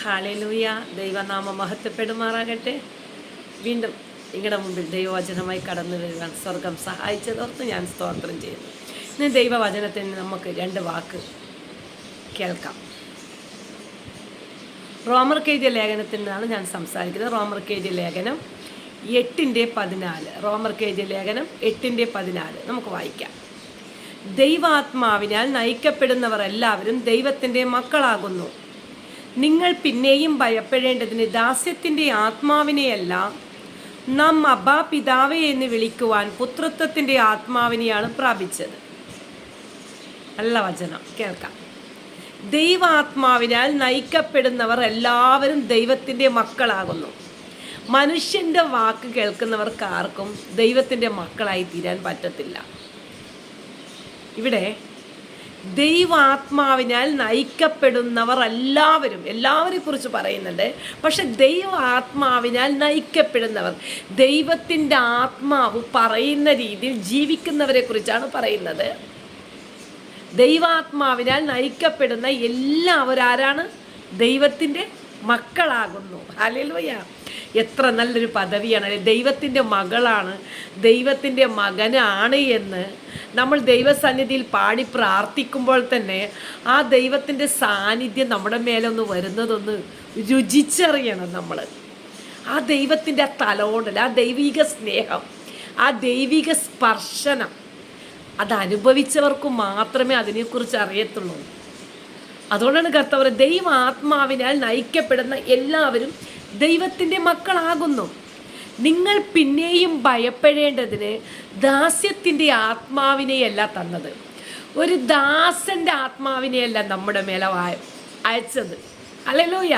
Hallelujah. ദൈവനാമം മഹത്വപ്പെടുമാറാകട്ടെ. വീണ്ടും നിങ്ങളുടെ മുമ്പിൽ ദൈവവചനമായി കടന്നു വരുവാൻ സ്വർഗം സഹായിച്ചതോർത്ത് ഞാൻ സ്തോത്രം ചെയ്യുന്നു. ഇന്ന് ദൈവവചനത്തിന് നമുക്ക് രണ്ട് വാക്ക് കേൾക്കാം. റോമർക്കെഴുതിയ ലേഖനത്തിൽ നിന്നാണ് ഞാൻ സംസാരിക്കുന്നത്. റോമർക്കെഴുതിയ ലേഖനം 8:14. റോമർക്കെഴുതിയ ലേഖനം 8:14 നമുക്ക് വായിക്കാം. ദൈവാത്മാവിനാൽ നയിക്കപ്പെടുന്നവർ എല്ലാവരും ദൈവത്തിൻ്റെ മക്കളാകുന്നു. നിങ്ങൾ പിന്നെയും ഭയപ്പെടേണ്ടതിന് ദാസ്യത്തിൻ്റെ ആത്മാവിനെയല്ല, നാം അബ്ബാ പിതാവേ എന്ന് വിളിക്കുവാൻ പുത്രത്വത്തിൻ്റെ ആത്മാവിനെയാണ് പ്രാപിച്ചത്. നല്ല വചനം കേൾക്കാം. ദൈവാത്മാവിനാൽ നയിക്കപ്പെടുന്നവർ എല്ലാവരും ദൈവത്തിൻ്റെ മക്കളാകുന്നു. മനുഷ്യൻ്റെ വാക്ക് കേൾക്കുന്നവർക്ക് ആർക്കും ദൈവത്തിൻ്റെ മക്കളായി തീരാൻ പറ്റത്തില്ല. ഇവിടെ ദൈവാത്മാവിനാൽ നയിക്കപ്പെടുന്നവർ എല്ലാവരെ കുറിച്ച് പറയുന്നുണ്ട്. പക്ഷെ ദൈവാത്മാവിനാൽ നയിക്കപ്പെടുന്നവർ, ദൈവത്തിൻ്റെ ആത്മാവ് പറയുന്ന രീതിയിൽ ജീവിക്കുന്നവരെ കുറിച്ചാണ് പറയുന്നത്. ദൈവാത്മാവിനാൽ നയിക്കപ്പെടുന്ന എല്ലാവരാരാണ്? ദൈവത്തിൻ്റെ മക്കളാകുന്നു. ഹല്ലേലൂയ. എത്ര നല്ലൊരു പദവിയാണ്. ദൈവത്തിൻ്റെ മകളാണ്, ദൈവത്തിൻ്റെ മകനാണ് എന്ന് നമ്മൾ ദൈവസന്നിധിയിൽ പാടി പ്രാർത്ഥിക്കുമ്പോൾ തന്നെ ആ ദൈവത്തിൻ്റെ സാന്നിധ്യം നമ്മുടെ മേലൊന്ന് വരുന്നതൊന്ന് രുചിച്ചറിയണം നമ്മൾ. ആ ദൈവത്തിൻ്റെ തലോടൽ, ആ ദൈവിക സ്നേഹം, ആ ദൈവിക സ്പർശനം അത് അനുഭവിച്ചവർക്ക് മാത്രമേ അതിനെക്കുറിച്ച് അറിയത്തുള്ളൂ. അതുകൊണ്ടാണ് കർത്താവ് ദൈവാത്മാവിനാൽ നയിക്കപ്പെടുന്ന എല്ലാവരും ദൈവത്തിൻ്റെ മക്കളാകുന്നു. നിങ്ങൾ പിന്നെയും ഭയപ്പെടേണ്ടതിന് ദാസ്യത്തിൻ്റെ ആത്മാവിനെയല്ല തന്നത്. ഒരു ദാസൻ്റെ ആത്മാവിനെയല്ല നമ്മുടെ മേലെ അയച്ചത്. ഹല്ലേലൂയ.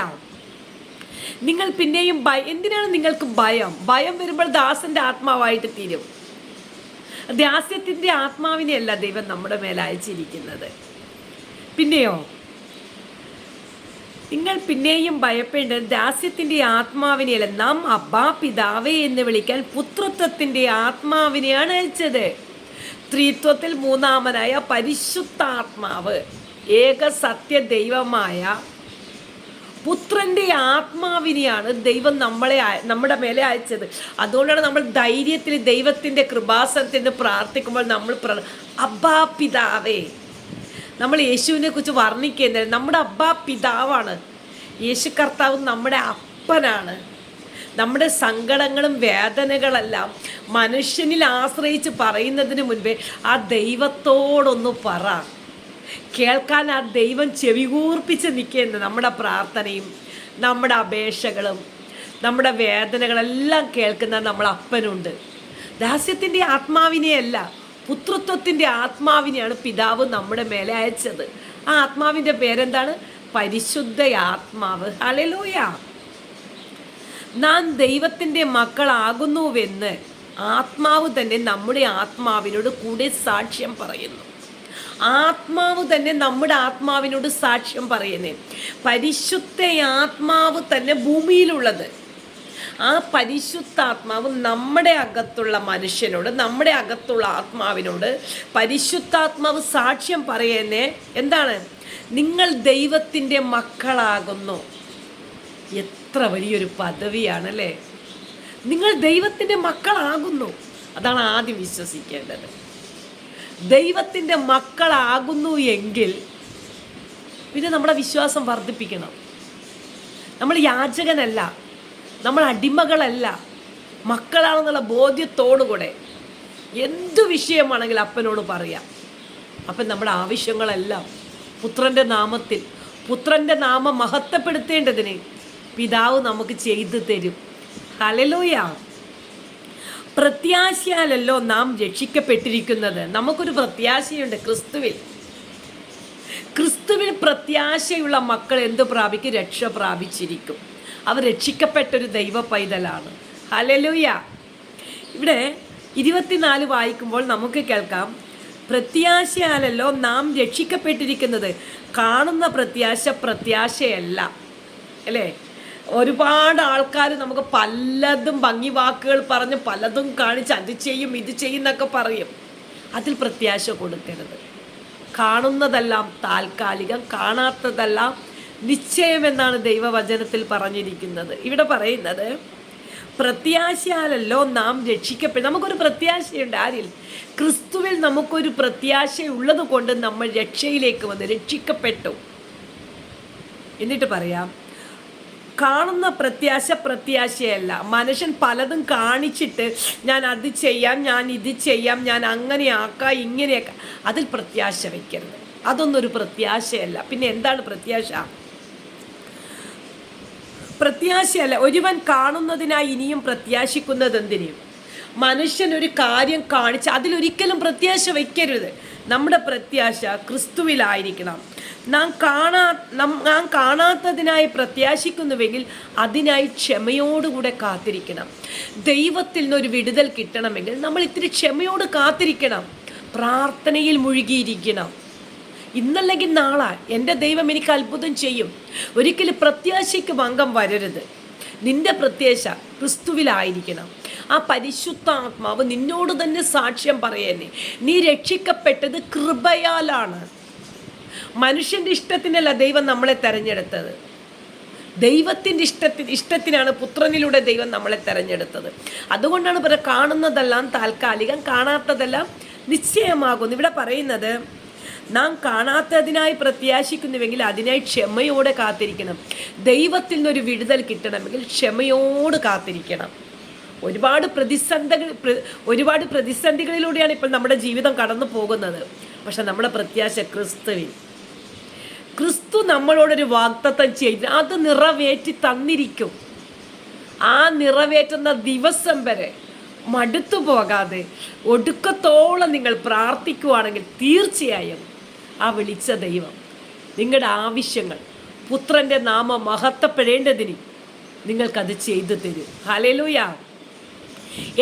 നിങ്ങൾ പിന്നെയും എന്തിനാണ് നിങ്ങൾക്ക് ഭയം? ഭയം വരുമ്പോൾ ദാസൻ്റെ ആത്മാവായിട്ട് തീരും. ദാസ്യത്തിൻ്റെ ആത്മാവിനെയല്ല ദൈവം നമ്മുടെ മേലെ അയച്ചിരിക്കുന്നത്. പിന്നെയോ, നിങ്ങൾ പിന്നെയും ഭയപ്പെടേണ്ടത് ദാസ്യത്തിൻ്റെ ആത്മാവിനെയല്ല, നാം അബ്ബാ പിതാവേ എന്ന് വിളിക്കാൻ പുത്രത്വത്തിൻ്റെ ആത്മാവിനെയാണ് അയച്ചത്. ത്രിത്വത്തിൽ മൂന്നാമനായ പരിശുദ്ധാത്മാവ്, ഏക സത്യ ദൈവമായ പുത്രൻ്റെ ആത്മാവിനെയാണ് ദൈവം നമ്മുടെ മേലെ അയച്ചത്. അതുകൊണ്ടാണ് നമ്മൾ ധൈര്യത്തിൽ ദൈവത്തിൻ്റെ കൃപാസനത്തിന് പ്രാർത്ഥിക്കുമ്പോൾ നമ്മൾ അബ്ബാ പിതാവേ, നമ്മൾ യേശുവിനെ കുറിച്ച് വർണ്ണിക്കുന്നത് നമ്മുടെ അബ്ബാ പിതാവാണ്. യേശു കർത്താവ് നമ്മുടെ അപ്പനാണ്. നമ്മുടെ സങ്കടങ്ങളും വേദനകളെല്ലാം മനുഷ്യനിൽ ആശ്രയിച്ച് പറയുന്നതിന് മുൻപേ ആ ദൈവത്തോടൊന്ന് പറ. കേൾക്കാൻ ആ ദൈവം ചെവികൂർപ്പിച്ച് നിൽക്കുന്നത്. നമ്മുടെ പ്രാർത്ഥനയും നമ്മുടെ അപേക്ഷകളും നമ്മുടെ വേദനകളെല്ലാം കേൾക്കുന്ന നമ്മളെ അപ്പനുണ്ട്. ദാസ്യത്തിൻ്റെ ആത്മാവിനെയല്ല, പുത്രത്വത്തിൻ്റെ ആത്മാവിനെയാണ് പിതാവ് നമ്മുടെ മേലെ അയച്ചത്. ആ ആത്മാവിൻ്റെ പേരെന്താണ്? പരിശുദ്ധ ആത്മാവ്. ഹല്ലേലൂയ. നാം ദൈവത്തിൻ്റെ മക്കളാകുന്നുവെന്ന് ആത്മാവ് തന്നെ നമ്മുടെ ആത്മാവിനോട് കൂടെ സാക്ഷ്യം പറയുന്നു. ആത്മാവ് തന്നെ നമ്മുടെ ആത്മാവിനോട് സാക്ഷ്യം പറയുന്നേ. പരിശുദ്ധ ആത്മാവ് തന്നെ ഭൂമിയിലുള്ളത്. ആ പരിശുദ്ധാത്മാവ് നമ്മുടെ അകത്തുള്ള മനുഷ്യനോട്, നമ്മുടെ അകത്തുള്ള ആത്മാവിനോട് പരിശുദ്ധാത്മാവ് സാക്ഷ്യം പറയുന്നേ. എന്താണ്? നിങ്ങൾ ദൈവത്തിൻ്റെ മക്കളാകുന്നു. എത്ര വലിയൊരു പദവിയാണല്ലേ. നിങ്ങൾ ദൈവത്തിൻ്റെ മക്കളാകുന്നു. അതാണ് ആദ്യം വിശ്വസിക്കേണ്ടത്. ദൈവത്തിൻ്റെ മക്കളാകുന്നു എങ്കിൽ പിന്നെ നമ്മുടെ വിശ്വാസം വർദ്ധിപ്പിക്കണം. നമ്മൾ യാചകനല്ല, നമ്മൾ അടിമകളല്ല, മക്കളാണെന്നുള്ള ബോധ്യത്തോടുകൂടെ എന്തു വിഷയമാണെങ്കിലും അപ്പനോട് പറയാം. അപ്പം നമ്മുടെ ആവശ്യങ്ങളെല്ലാം പുത്രൻ്റെ നാമത്തിൽ, പുത്രൻ്റെ നാമം മഹത്വപ്പെടുത്തേണ്ടതിന് പിതാവ് നമുക്ക് ചെയ്തു തരും. ഹല്ലേലൂയ. പ്രത്യാശയാലല്ലോ നാം രക്ഷിക്കപ്പെട്ടിരിക്കുന്നത്. നമുക്കൊരു പ്രത്യാശയുണ്ട് ക്രിസ്തുവിൽ. ക്രിസ്തുവിൽ പ്രത്യാശയുള്ള മക്കൾ എന്ത് പ്രാപിക്കും? രക്ഷ പ്രാപിച്ചിരിക്കും. അവർ രക്ഷിക്കപ്പെട്ടൊരു ദൈവ പൈതലാണ്. ഹല്ലേലൂയ. ഇവിടെ 24 വായിക്കുമ്പോൾ നമുക്ക് കേൾക്കാം, പ്രത്യാശയാലല്ലോ നാം രക്ഷിക്കപ്പെട്ടിരിക്കുന്നത്. കാണുന്ന പ്രത്യാശയല്ല അല്ലേ? ഒരുപാട് ആൾക്കാർ നമുക്ക് പലതും ഭംഗി വാക്കുകൾ പറഞ്ഞ് പലതും കാണിച്ച് അത് ചെയ്യും ഇത് ചെയ്യും എന്നൊക്കെ പറയും. അതിൽ പ്രത്യാശ കൊടുക്കരുത്. കാണുന്നതെല്ലാം താൽക്കാലികം, കാണാത്തതെല്ലാം നിശ്ചയം എന്നാണ് ദൈവവചനത്തിൽ പറഞ്ഞിരിക്കുന്നത്. ഇവിടെ പറയുന്നത് പ്രത്യാശയാലല്ലോ നാം രക്ഷിക്കപ്പെടും. നമുക്കൊരു പ്രത്യാശയുണ്ട്. ആരിൽ? ക്രിസ്തുവിൽ നമുക്കൊരു പ്രത്യാശയുള്ളത് കൊണ്ട് നമ്മൾ രക്ഷയിലേക്ക് വന്ന് രക്ഷിക്കപ്പെട്ടു. എന്നിട്ട് പറയാം, കാണുന്ന പ്രത്യാശയല്ല. മനുഷ്യൻ പലതും കാണിച്ചിട്ട് ഞാൻ അത് ചെയ്യാം, ഞാൻ ഇത് ചെയ്യാം, ഞാൻ അങ്ങനെയാക്കാം, ഇങ്ങനെയാക്കാം, അതിൽ പ്രത്യാശ വയ്ക്കരുത്. അതൊന്നൊരു പ്രത്യാശയല്ല. പിന്നെ എന്താണ് പ്രത്യാശ? പ്രത്യാശയല്ല. ഒരുവൻ കാണുന്നതിനായി ഇനിയും പ്രത്യാശിക്കുന്നത് എന്തിനും? മനുഷ്യൻ ഒരു കാര്യം കാണിച്ച് അതിലൊരിക്കലും പ്രത്യാശ വയ്ക്കരുത്. നമ്മുടെ പ്രത്യാശ ക്രിസ്തുവിലായിരിക്കണം. നാം കാണാത്തതിനായി പ്രത്യാശിക്കുന്നുവെങ്കിൽ അതിനായി ക്ഷമയോടുകൂടെ കാത്തിരിക്കണം. ദൈവത്തിൽ നിന്നൊരു വിടുതൽ കിട്ടണമെങ്കിൽ നമ്മൾ ഇത്തിരി ക്ഷമയോട് കാത്തിരിക്കണം. പ്രാർത്ഥനയിൽ മുഴുകിയിരിക്കണം. ഇന്നല്ലെങ്കിൽ നാളെ എൻ്റെ ദൈവം എനിക്ക് അത്ഭുതം ചെയ്യും. ഒരിക്കലും പ്രത്യാശയ്ക്ക് ഭംഗം വരരുത്. നിന്റെ പ്രത്യാശ ക്രിസ്തുവിലായിരിക്കണം. ആ പരിശുദ്ധാത്മാവ് നിന്നോട് തന്നെ സാക്ഷ്യം പറയന്നെ, നീ രക്ഷിക്കപ്പെട്ടത് കൃപയാലാണ്. മനുഷ്യൻ്റെ ഇഷ്ടത്തിനല്ല ദൈവം നമ്മളെ തെരഞ്ഞെടുത്തത്. ദൈവത്തിൻ്റെ ഇഷ്ടത്തിനാണ് പുത്രനിലൂടെ ദൈവം നമ്മളെ തെരഞ്ഞെടുത്തത്. അതുകൊണ്ടാണ് കാണുന്നതെല്ലാം താൽക്കാലികം, കാണാത്തതെല്ലാം നിശ്ചയമാകുന്നു. ഇവിടെ പറയുന്നത്, നാം കാണാത്തതിനായി പ്രത്യാശിക്കുന്നുവെങ്കിൽ അതിനായി ക്ഷമയോടെ കാത്തിരിക്കണം. ദൈവത്തിൽ നിന്നൊരു വിടുതൽ കിട്ടണമെങ്കിൽ ക്ഷമയോട് കാത്തിരിക്കണം. ഒരുപാട് പ്രതിസന്ധികളിലൂടെയാണ് ഇപ്പോൾ നമ്മുടെ ജീവിതം കടന്നു പോകുന്നത്. പക്ഷെ നമ്മുടെ പ്രത്യാശ ക്രിസ്തുവിൽ. ക്രിസ്തു നമ്മളോടൊരു വാഗ്ദത്തം ചെയ്ത് അത് നിറവേറ്റി തന്നിരിക്കും. ആ നിറവേറ്റുന്ന ദിവസം വരെ മടുത്തു പോകാതെ ഒടുക്കത്തോളം നിങ്ങൾ പ്രാർത്ഥിക്കുകയാണെങ്കിൽ തീർച്ചയായും ആ വിളിച്ച ദൈവം നിങ്ങളുടെ ആവശ്യങ്ങൾ, പുത്രൻ്റെ നാമം മഹത്വപ്പെടേണ്ടതിന് നിങ്ങൾക്കത് ചെയ്തു തരും. ഹല്ലേലൂയ.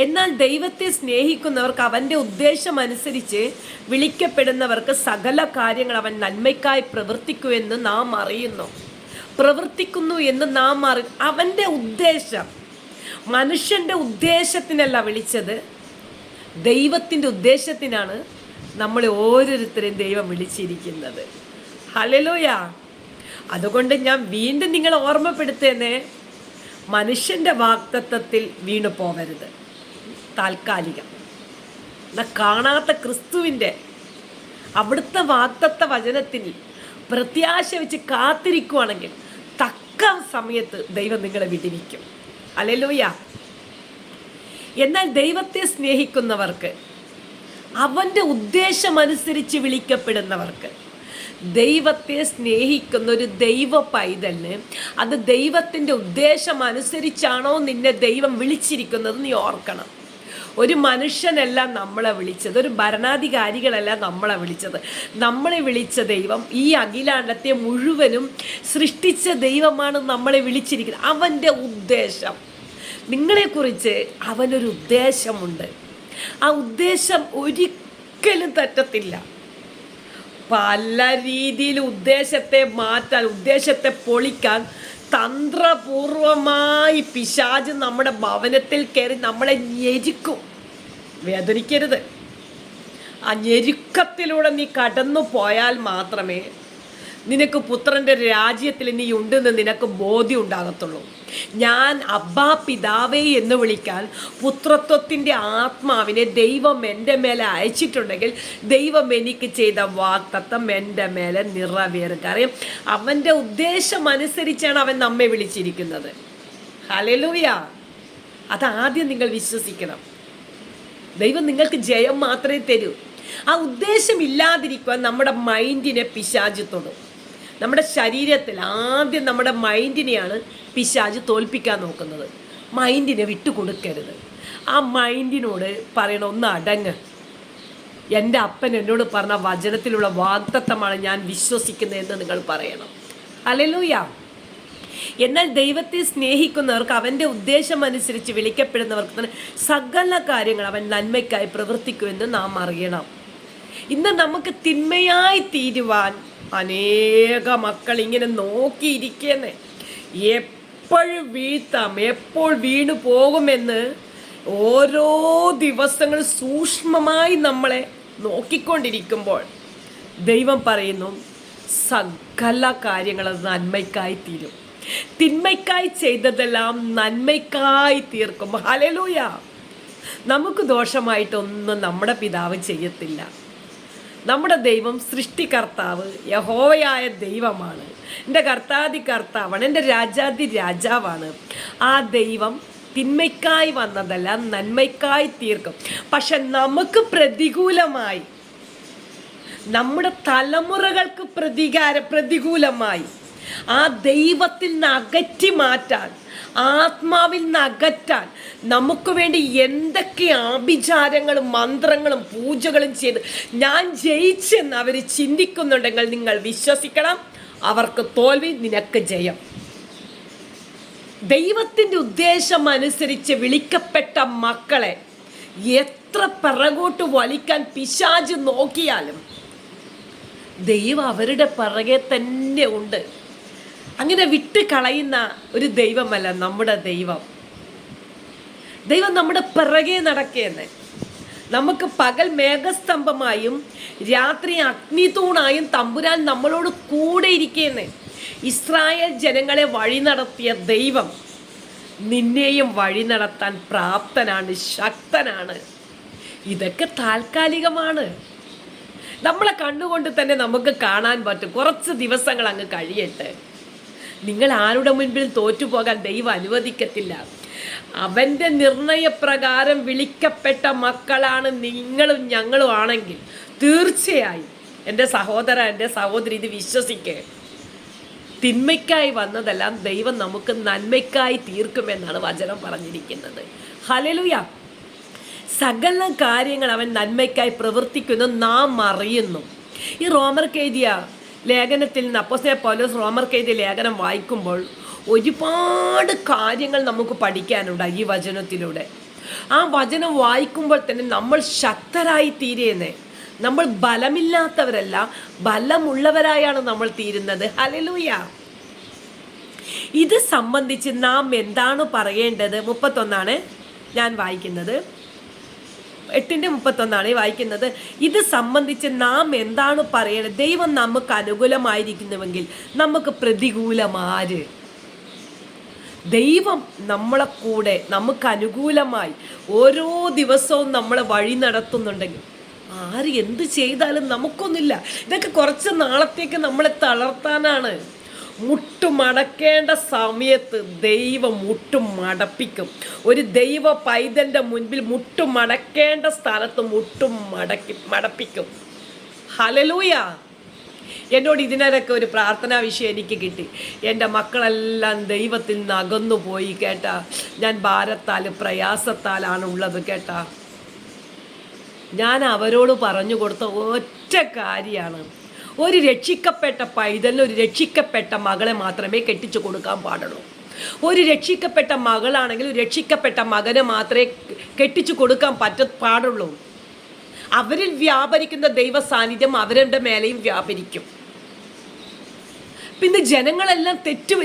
എന്നാൽ ദൈവത്തെ സ്നേഹിക്കുന്നവർക്ക്, അവൻ്റെ ഉദ്ദേശമനുസരിച്ച് വിളിക്കപ്പെടുന്നവർക്ക് സകല കാര്യങ്ങൾ അവൻ നന്മയ്ക്കായി പ്രവർത്തിക്കുമെന്ന് നാം അറിയുന്നു. അവൻ്റെ ഉദ്ദേശം മനുഷ്യൻ്റെ ഉദ്ദേശത്തിനല്ല വിളിച്ചത്, ദൈവത്തിൻ്റെ ഉദ്ദേശത്തിനാണ് നമ്മളെ ഓരോരുത്തരെയും ദൈവം വിളിച്ചിരിക്കുന്നത്. ഹല്ലേലൂയ. അതുകൊണ്ട് ഞാൻ വീണ്ടും നിങ്ങളെ ഓർമ്മപ്പെടുത്തേനെ, മനുഷ്യൻ്റെ വാഗ്ദത്തത്തിൽ വീണു പോകരുത്. താൽക്കാലികം കാണാത്ത ക്രിസ്തുവിൻ്റെ അവിടുത്തെ വാഗ്ദത്ത വചനത്തിൽ പ്രത്യാശ വെച്ച് കാത്തിരിക്കുവാണെങ്കിൽ തക്ക സമയത്ത് ദൈവം നിങ്ങളെ വിടിവിക്കും. ഹല്ലേലൂയ. എന്നാൽ ദൈവത്തെ സ്നേഹിക്കുന്നവർക്ക്, അവൻ്റെ ഉദ്ദേശമനുസരിച്ച് വിളിക്കപ്പെടുന്നവർക്ക്, ദൈവത്തെ സ്നേഹിക്കുന്ന ഒരു ദൈവ പൈതലിന് അത് ദൈവത്തിൻ്റെ ഉദ്ദേശം അനുസരിച്ചാണോ നിന്നെ ദൈവം വിളിച്ചിരിക്കുന്നത് നീ ഓർക്കണം. ഒരു മനുഷ്യനല്ല നമ്മളെ വിളിച്ചത്, ഒരു ഭരണാധികാരികളല്ല നമ്മളെ വിളിച്ചത്. നമ്മളെ വിളിച്ച ദൈവം, ഈ അഖിലാണ്ടത്തെ മുഴുവനും സൃഷ്ടിച്ച ദൈവമാണ് നമ്മളെ വിളിച്ചിരിക്കുന്നത്. അവൻ്റെ ഉദ്ദേശം, നിങ്ങളെക്കുറിച്ച് അവനൊരു ഉദ്ദേശമുണ്ട്. ആ ഉദ്ദേശം ഒരിക്കലും തെറ്റത്തില്ല. പല രീതിയിൽ ഉദ്ദേശത്തെ മാറ്റാൻ, ഉദ്ദേശത്തെ പൊളിക്കാൻ തന്ത്രപൂർവമായി പിശാച് നമ്മുടെ ഭവനത്തിൽ കയറി നമ്മളെ ഞെരുക്കും. വേദനിക്കരുത്. ആ ഞെരുക്കത്തിലൂടെ നീ കടന്നു പോയാൽ മാത്രമേ നിനക്ക് പുത്രൻ്റെ രാജ്യത്തിൽ നീ ഉണ്ടെന്ന് നിനക്ക് ബോധ്യം ഉണ്ടാകത്തുള്ളൂ. ഞാൻ അബ്ബാ പിതാവേ എന്ന് വിളിക്കാൻ പുത്രത്വത്തിൻ്റെ ആത്മാവിനെ ദൈവം എൻ്റെ മേലെ അയച്ചിട്ടുണ്ടെങ്കിൽ ദൈവം എനിക്ക് ചെയ്ത വാഗ്ദത്തം എൻ്റെ മേലെ നിറവേറും. കാര്യം അവൻ്റെ ഉദ്ദേശം അനുസരിച്ചാണ് അവൻ നമ്മെ വിളിച്ചിരിക്കുന്നത്. ഹല്ലേലൂയ. അതാദ്യം നിങ്ങൾ വിശ്വസിക്കണം. ദൈവം നിങ്ങൾക്ക് ജയം മാത്രമേ തരൂ. ആ ഉദ്ദേശം ഇല്ലാതിരിക്കുവാൻ നമ്മുടെ മൈൻഡിനെ പിശാച് തൊടും. നമ്മുടെ ശരീരത്തിൽ ആദ്യം നമ്മുടെ മൈൻഡിനെയാണ് പിശാച് തോൽപ്പിക്കാൻ നോക്കുന്നത്. മൈൻഡിനെ വിട്ടുകൊടുക്കരുത്. ആ മൈൻഡിനോട് പറയണം, ഒന്ന് അടങ്ങ്. എൻ്റെ അപ്പൻ എന്നോട് പറഞ്ഞ വചനത്തിലുള്ള വാഗ്ദത്തമാണ് ഞാൻ വിശ്വസിക്കുന്നതെന്ന് നിങ്ങൾ പറയണം. ഹല്ലേലൂയ. എന്നാൽ ദൈവത്തെ സ്നേഹിക്കുന്നവർക്ക്, അവൻ്റെ ഉദ്ദേശം അനുസരിച്ച് വിളിക്കപ്പെടുന്നവർക്ക് സകല കാര്യങ്ങൾ അവൻ നന്മയ്ക്കായി പ്രവർത്തിക്കുമെന്ന് നാം അറിയണം. ഇന്ന് നമുക്ക് തിന്മയായി തീരുവാൻ അനേക മക്കൾ ഇങ്ങനെ നോക്കിയിരിക്കുന്നേ. എപ്പോഴും വീഴ്ത്താം, എപ്പോൾ വീണു പോകുമെന്ന് ഓരോ ദിവസങ്ങൾ സൂക്ഷ്മമായി നമ്മളെ നോക്കിക്കൊണ്ടിരിക്കുമ്പോൾ ദൈവം പറയുന്നു, സകല കാര്യങ്ങളും നന്മയ്ക്കായി തീരും. തിന്മയ്ക്കായി ചെയ്തതെല്ലാം നന്മയ്ക്കായി തീർക്കും. ഹല്ലേലൂയ. നമുക്ക് ദോഷമായിട്ടൊന്നും നമ്മുടെ പിതാവ് ചെയ്യത്തില്ല. നമ്മുടെ ദൈവം സൃഷ്ടികർത്താവ് യഹോവയായ ദൈവമാണ്. എൻ്റെ കർത്താതി കർത്താവാണ്, എൻ്റെ രാജാതി രാജാവാണ്. ആ ദൈവം തിന്മയ്ക്കായി വന്നതല്ല, നന്മയ്ക്കായി തീർക്കും. പക്ഷെ നമുക്ക് പ്രതികൂലമായി, നമ്മുടെ തലമുറകൾക്ക് പ്രതികൂലമായി ആ ദൈവത്തിൽ നിന്ന് അകറ്റി മാറ്റാൻ, ആത്മാവിൽ നിന്ന് അകറ്റാൻ നമുക്ക് വേണ്ടി എന്തൊക്കെ ആഭിചാരങ്ങളും മന്ത്രങ്ങളും പൂജകളും ചെയ്ത് ഞാൻ ജയിച്ചെന്ന് അവർ ചിന്തിക്കുന്നുണ്ടെങ്കിൽ നിങ്ങൾ വിശ്വസിക്കണം, അവർക്ക് തോൽവി, നിനക്ക് ജയം. ദൈവത്തിൻ്റെ ഉദ്ദേശം അനുസരിച്ച് വിളിക്കപ്പെട്ട മക്കളെ എത്ര പിറകോട്ട് വലിക്കാൻ പിശാച് നോക്കിയാലും ദൈവം അവരുടെ പിറകെ തന്നെ ഉണ്ട്. അങ്ങനെ വിട്ട് കളയുന്ന ഒരു ദൈവമല്ല നമ്മുടെ ദൈവം. ദൈവം നമ്മുടെ പിറകെ നടക്കുകയെന്ന്. നമുക്ക് പകൽ മേഘസ്തംഭമായും രാത്രി അഗ്നിതൂണായും തമ്പുരാൻ നമ്മളോട് കൂടെ ഇരിക്കുകയെന്ന്. ഇസ്രായേൽ ജനങ്ങളെ വഴി നടത്തിയ ദൈവം നിന്നെയും വഴി നടത്താൻ പ്രാപ്തനാണ്, ശക്തനാണ്. ഇതൊക്കെ താൽക്കാലികമാണ്. നമ്മളെ കണ്ണുകൊണ്ട് തന്നെ നമുക്ക് കാണാൻ പറ്റും. കുറച്ച് ദിവസങ്ങൾ അങ്ങ് കഴിയട്ടെ. നിങ്ങൾ ആരുടെ മുൻപിൽ തോറ്റുപോകാൻ ദൈവം അനുവദിക്കത്തില്ല. അവൻ്റെ നിർണയപ്രകാരം വിളിക്കപ്പെട്ട മക്കളാണ് നിങ്ങളും ഞങ്ങളും ആണെങ്കിൽ തീർച്ചയായും എൻ്റെ സഹോദര, എൻ്റെ സഹോദരി, ഇത് വിശ്വസിക്കേ. തിന്മയ്ക്കായി വന്നതെല്ലാം ദൈവം നമുക്ക് നന്മയ്ക്കായി തീർക്കുമെന്നാണ് വചനം പറഞ്ഞിരിക്കുന്നത്. ഹല്ലേലൂയ. സകല കാര്യങ്ങൾ അവൻ നന്മയ്ക്കായി പ്രവർത്തിക്കുന്നു നാം അറിയുന്നു. ഈ റോമർക്ക് എഴുതിയ ലേഖനത്തിൽ നിന്ന് അപ്പോസ്തലൻ പൗലോസ് റോമർക്ക് എഴുതിയ ലേഖനം വായിക്കുമ്പോൾ ഒരുപാട് കാര്യങ്ങൾ നമുക്ക് പഠിക്കാനുണ്ട് ഈ വചനത്തിലൂടെ. ആ വചനം വായിക്കുമ്പോൾ തന്നെ നമ്മൾ ശക്തരായി തീരുന്നേ. നമ്മൾ ബലമില്ലാത്തവരല്ല, ബലമുള്ളവരായാണ് നമ്മൾ തീരുന്നത്. ഹല്ലേലൂയ. ഇത് സംബന്ധിച്ച് നാം എന്താണ് പറയേണ്ടത്? 31 ഞാൻ വായിക്കുന്നത്, 8:31 വായിക്കുന്നത്. ഇത് സംബന്ധിച്ച് നാം എന്താണ് പറയേണ്ടത്? ദൈവം നമുക്ക് അനുകൂലമായിരിക്കുന്നുവെങ്കിൽ നമുക്ക് പ്രതികൂലമാര്? ദൈവം നമ്മളെ കൂടെ നമുക്ക് അനുകൂലമായി ഓരോ ദിവസവും നമ്മളെ വഴി നടത്തുന്നുണ്ടെങ്കിൽ ആര് എന്ത് ചെയ്താലും നമുക്കൊന്നുമില്ല. ഇതൊക്കെ കുറച്ച് നാളത്തേക്ക് നമ്മളെ തളർത്താനാണ്. മുട്ടുമടക്കേണ്ട സമയത്ത് ദൈവം മുട്ടും മടപ്പിക്കും. ഒരു ദൈവ പൈതൻ്റെ മുൻപിൽ മുട്ടുമടക്കേണ്ട സ്ഥലത്ത് മുട്ടും മടപ്പിക്കും. ഹല്ലേലൂയ. എന്നോട് ഇതിനൊക്കെ ഒരു പ്രാർത്ഥനാ വിഷയം എനിക്ക് കിട്ടി. എൻ്റെ മക്കളെല്ലാം ദൈവത്തിൽ നിന്ന് അകന്നു പോയി കേട്ടാ. ഞാൻ ഭാരത്താൽ പ്രയാസത്താലാണ് ഉള്ളത് കേട്ടാ. ഞാൻ അവരോട് പറഞ്ഞു കൊടുത്ത ഒറ്റ കാര്യമാണ്, ഒരു രക്ഷിക്കപ്പെട്ട പൈതലിന് ഒരു രക്ഷിക്കപ്പെട്ട മകളെ മാത്രമേ കെട്ടിച്ചു കൊടുക്കാൻ പാടുള്ളൂ. ഒരു രക്ഷിക്കപ്പെട്ട മകളാണെങ്കിൽ ഒരു രക്ഷിക്കപ്പെട്ട മകനെ മാത്രമേ കെട്ടിച്ചു കൊടുക്കാൻ പാടുള്ളൂ. അവരിൽ വ്യാപരിക്കുന്ന ദൈവ സാന്നിധ്യം അവരുടെ മേലെയും വ്യാപരിക്കും. പിന്നെ ജനങ്ങളെല്ലാം തെറ്റ്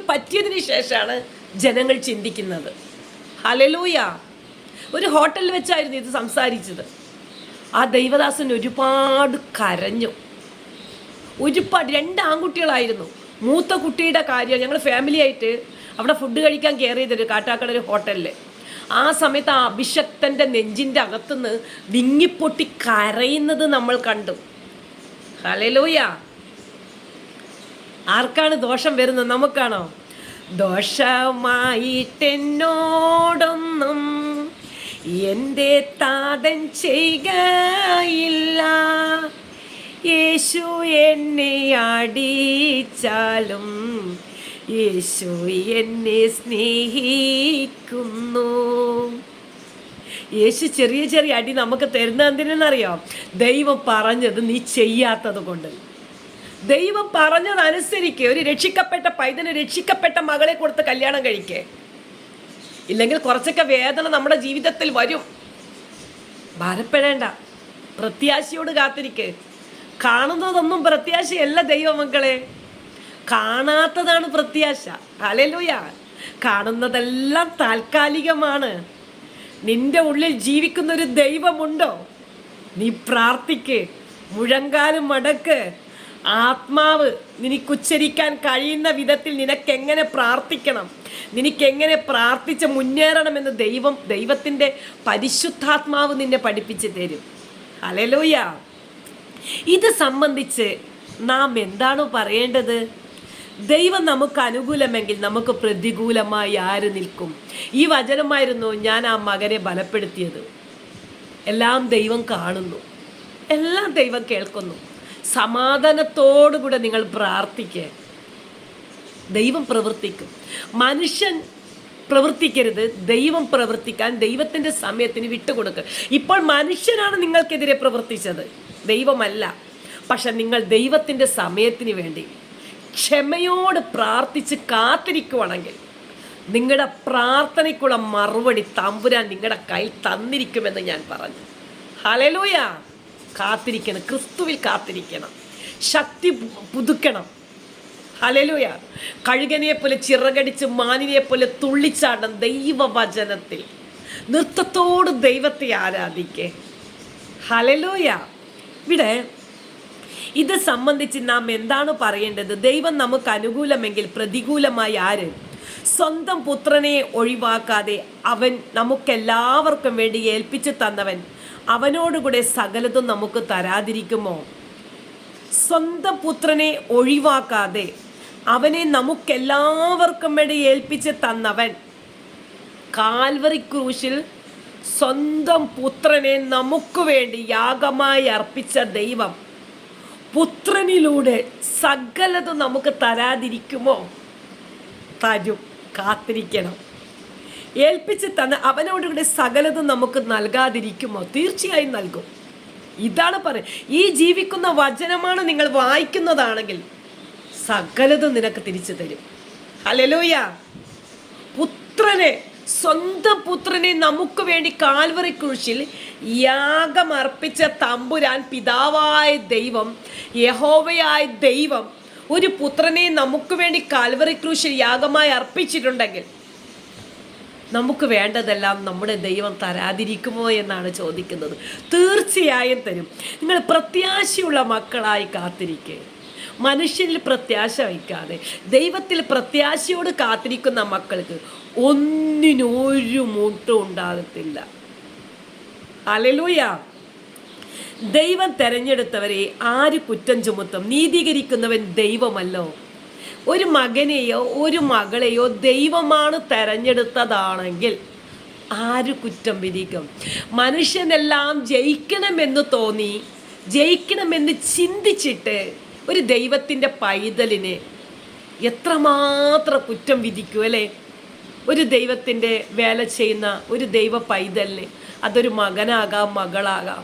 പറ്റിയതിന് ശേഷമാണ് ജനങ്ങൾ ചിന്തിക്കുന്നത്. ഹല്ലേലൂയ. ഒരു ഹോട്ടലിൽ വെച്ചായിരുന്നു ഇത് സംസാരിച്ചത്. ആ ദൈവദാസൻ ഒരുപാട് കരഞ്ഞു. ഒരുപാട്. 2 ആൺകുട്ടികളായിരുന്നു. മൂത്ത കുട്ടിയുടെ കാര്യം ഞങ്ങൾ ഫാമിലി ആയിട്ട് അവിടെ ഫുഡ് കഴിക്കാൻ കയറിയതൊരു കാട്ടാക്കട ഒരു ഹോട്ടലിൽ. ആ സമയത്ത് ആ അഭിഷക്തൻ്റെ നെഞ്ചിൻ്റെ അകത്തുനിന്ന് വിങ്ങിപ്പൊട്ടി കരയുന്നത് നമ്മൾ കണ്ടു. ഹല്ലേലൂയ. ആർക്കാണ് ദോഷം വരുന്നത്? നമുക്കാണോ? ദോഷമായിട്ടെന്നോടൊന്നും എൻ്റെ താതൻ ചെയ്യുകയില്ല, യേശു എന്നെ അടിച്ചാലും യേശു എന്നെ സ്നേഹിക്കുന്നു. യേശു ചെറിയ ചെറിയ അടി നമുക്ക് തരുന്നത് എന്തിനെന്നറിയാം? ദൈവം പറഞ്ഞത് നീ ചെയ്യാത്തത് കൊണ്ട്. ദൈവം പറഞ്ഞതനുസരിക്ക് ഒരു രക്ഷിക്കപ്പെട്ട പൈതന് രക്ഷിക്കപ്പെട്ട മകളെ കൊടുത്ത് കല്യാണം കഴിക്കേ. ഇല്ലെങ്കിൽ കുറച്ചൊക്കെ വേദന നമ്മുടെ ജീവിതത്തിൽ വരും. ഭാരപ്പെടേണ്ട, പ്രത്യാശയോട് കാത്തിരിക്ക്. കാണുന്നതൊന്നും പ്രത്യാശയല്ല ദൈവമക്കളെ, കാണാത്തതാണ് പ്രത്യാശ. ഹല്ലേലൂയ. കാണുന്നതെല്ലാം താൽക്കാലികമാണ്. നിന്റെ ഉള്ളിൽ ജീവിക്കുന്നൊരു ദൈവമുണ്ടോ? നീ പ്രാർത്ഥിക്ക്, മുഴങ്കാലും മടക്ക്, ആത്മാവ് നിനക്കുച്ചരിക്കാൻ കഴിയുന്ന വിധത്തിൽ നിനക്കെങ്ങനെ പ്രാർത്ഥിക്കണം, നിനക്കെങ്ങനെ പ്രാർത്ഥിച്ച് മുന്നേറണമെന്ന് ദൈവത്തിൻ്റെ പരിശുദ്ധാത്മാവ് നിന്നെ പഠിപ്പിച്ച് തരും. ഹല്ലേലൂയ. ഇത് സംബന്ധിച്ച് നാം എന്താണ് പറയേണ്ടത്? ദൈവം നമുക്ക് അനുകൂലമെങ്കിൽ നമുക്ക് പ്രതികൂലമായി ആര് നിൽക്കും? ഈ വചനമായിരുന്നു ഞാൻ ആ മകനെ ബലപ്പെടുത്തിയത്. എല്ലാം ദൈവം കാണുന്നു, എല്ലാം ദൈവം കേൾക്കുന്നു. സമാധാനത്തോടുകൂടെ നിങ്ങൾ പ്രാർത്ഥിക്കുക. ദൈവം പ്രവർത്തിക്കും. മനുഷ്യൻ പ്രവർത്തിക്കരുത്, ദൈവം പ്രവർത്തിക്കാൻ ദൈവത്തിൻ്റെ സമയത്തിന് വിട്ടുകൊടുക്കുക. ഇപ്പോൾ മനുഷ്യനാണ് നിങ്ങൾക്കെതിരെ പ്രവർത്തിച്ചത്, ദൈവമല്ല. പക്ഷെ നിങ്ങൾ ദൈവത്തിൻ്റെ സമയത്തിന് വേണ്ടി ക്ഷമയോട് പ്രാർത്ഥിച്ച് കാത്തിരിക്കുവാണെങ്കിൽ നിങ്ങളുടെ പ്രാർത്ഥനയ്ക്കുള്ള മറുപടി തമ്പുരാൻ നിങ്ങളുടെ കയ്യിൽ തന്നിരിക്കുമെന്ന് ഞാൻ പറഞ്ഞു. ഹല്ലേലൂയ. കാത്തിരിക്കണം, ക്രിസ്തുവിൽ കാത്തിരിക്കണം, ശക്തി പുതുക്കണം. ഹല്ലേലൂയ. കഴുകനെ പോലെ ചിറകടിച്ച് മാനിനെ പോലെ തുള്ളിച്ചാടണം ദൈവവചനത്തിൽ. നൃത്തത്തോട് ദൈവത്തെ ആരാധിക്കേ. ഹല്ലേലൂയ. ഇവിടെ ഇത് സംബന്ധിച്ച് നാം എന്താണ് പറയേണ്ടത്? ദൈവം നമുക്ക് അനുകൂലമെങ്കിൽ പ്രതികൂലമായി ആര്? സ്വന്തം പുത്രനെ ഒഴിവാക്കാതെ അവൻ നമുക്കെല്ലാവർക്കും വേണ്ടി ഏൽപ്പിച്ചു തന്നവൻ അവനോടുകൂടെ സകലതും നമുക്ക് തരാതിരിക്കുമോ? സ്വന്തം പുത്രനെ ഒഴിവാക്കാതെ അവനെ നമുക്കെല്ലാവർക്കും വേണ്ടി ഏൽപ്പിച്ച് തന്നവൻ, കാൽവറി ക്രൂശിൽ സ്വന്തം പുത്രനെ നമുക്ക് വേണ്ടി യാഗമായി അർപ്പിച്ച ദൈവം പുത്രനിലൂടെ സകലതും നമുക്ക് തരാതിരിക്കുമോ? തരും. കാത്തിരിക്കണം. ഏൽപ്പിച്ച് തന്ന അവനോടുകൂടെ സകലതും നമുക്ക് നൽകാതിരിക്കുമോ? തീർച്ചയായും നൽകും. ഇതാണ് പറയുന്നത്. ഈ ജീവിക്കുന്ന വചനമാണ് നിങ്ങൾ വായിക്കുന്നതാണെങ്കിൽ സകലതും നിനക്ക് തിരിച്ചു തരും. ഹല്ലേലൂയ. പുത്രനെ, സ്വന്തം പുത്രനെ നമുക്ക് വേണ്ടി കാൽവറി ക്രൂശിൽ യാഗമർപ്പിച്ച തമ്പുരാൻ, പിതാവായ ദൈവം, യഹോവയായ ദൈവം ഒരു പുത്രനെ നമുക്ക് വേണ്ടി കാൽവറി ക്രൂശിൽ യാഗമായി അർപ്പിച്ചിട്ടുണ്ടെങ്കിൽ നമുക്ക് വേണ്ടതെല്ലാം നമ്മുടെ ദൈവം തരാതിരിക്കുമോ എന്നാണ് ചോദിക്കുന്നത്. തീർച്ചയായും തരും. നിങ്ങൾ പ്രത്യാശയുള്ള മക്കളായി കാത്തിരിക്കുക. മനുഷ്യനിൽ പ്രത്യാശ വയ്ക്കാതെ ദൈവത്തിൽ പ്രത്യാശയോട് കാത്തിരിക്കുന്ന മക്കൾക്ക് ഒന്നിനൊരു മുട്ടും ഉണ്ടാകത്തില്ല. ഹല്ലേലൂയ. ദൈവം തെരഞ്ഞെടുത്തവരെ ആര് കുറ്റം ചുമത്തും? നീതീകരിക്കുന്നവൻ ദൈവമല്ലോ. ഒരു മകനെയോ ഒരു മകളെയോ ദൈവമാണ് തെരഞ്ഞെടുത്തതാണെങ്കിൽ ആര് കുറ്റം വിധിക്കും? മനുഷ്യനെല്ലാം ജയിക്കണമെന്ന് തോന്നി, ജയിക്കണമെന്ന് ചിന്തിച്ചിട്ട് ഒരു ദൈവത്തിൻ്റെ പൈതലിനെ എത്രമാത്രം കുറ്റം വിധിക്കൂ അല്ലേ? ഒരു ദൈവത്തിൻ്റെ വേല ചെയ്യുന്ന ഒരു ദൈവ പൈതലിനെ, അതൊരു മകനാകാം മകളാകാം,